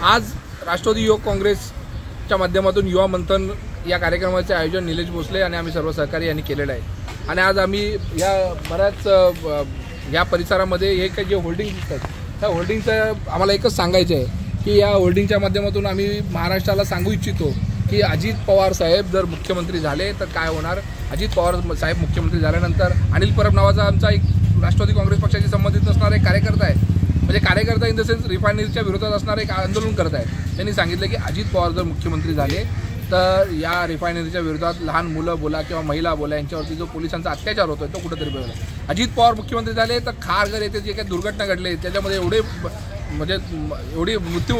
आज राष्ट्रवादी युवक काँग्रेसच्या माध्यमातून युवा मंथन या कार्यक्रमाचे आयोजन निलेश भोसले आणि आम्ही सर्व सहकारी यांनी केलेलं आहे। आणि आज आम्ही या बऱ्याच या परिसरामध्ये हे काही जे होल्डिंग दिसतात त्या होल्डिंगचं आम्हाला एकच सांगायचं आहे की या होल्डिंगच्या माध्यमातून आम्ही महाराष्ट्राला सांगू इच्छितो की अजित पवार साहेब जर मुख्यमंत्री झाले तर काय होणार। अजित पवार साहेब मुख्यमंत्री झाल्यानंतर अनिल परब नावाचा आमचा एक राष्ट्रवादी काँग्रेस पक्षाशी संबंधित असणारा एक कार्यकर्ता आहे, म्हणजे कार्यकर्ता इन द सेन्स रिफायनरीच्या विरोधात असणारे एक आंदोलन करत आहे। त्यांनी सांगितलं की अजित पवार जर मुख्यमंत्री झाले तर या रिफायनरीच्या विरोधात लहान मुलं बोला किंवा महिला बोला यांच्यावरती जो पोलिसांचा अत्याचार होतोय तो कुठेतरी बघायला। अजित पवार मुख्यमंत्री झाले तर खारघर येथे जे काही दुर्घटना घडली त्याच्यामध्ये एवढे मृत्यू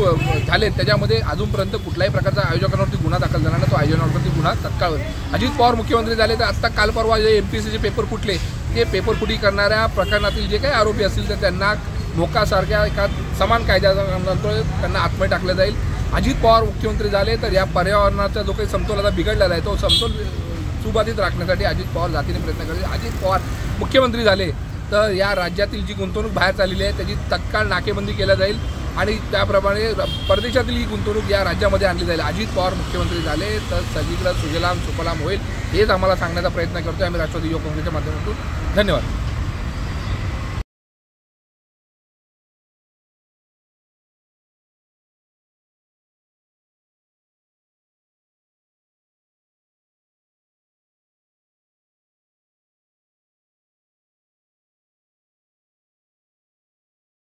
झाले त्याच्यामध्ये अजूनपर्यंत कुठल्याही प्रकारचा आयोजकांवरती गुन्हा दाखल झाला नाही, तो आयोजकांवरती गुन्हा तत्काळ। अजित पवार मुख्यमंत्री झाले तर आत्ता काल परवा जे MPSCचे पेपर फुटले ते पेपर फुटी करणाऱ्या प्रकरणातील जे काही आरोपी असतील तर त्यांना मोकासारख्या एका समान कायद्यानंतर त्यांना आत्महत्या टाकलं जाईल। अजित पवार मुख्यमंत्री झाले तर या पर्यावरणाचा जो काही समतोल आता बिघडलेला आहे तो समतोल सुबाधित राखण्यासाठी अजित पवार जातीने प्रयत्न करतील। अजित पवार मुख्यमंत्री झाले तर या राज्यातील जी गुंतवणूक बाहेर चाललेली आहे त्याची तत्काळ नाकेबंदी केली जाईल आणि त्याप्रमाणे परदेशातील ही गुंतवणूक या राज्यामध्ये आणली जाईल। अजित पवार मुख्यमंत्री झाले तर सगळीकडे सुजलाम सुफलाम होईल हेच आम्हाला सांगण्याचा प्रयत्न करतोय आम्ही राष्ट्रवादी युवक काँग्रेसच्या माध्यमातून। धन्यवाद।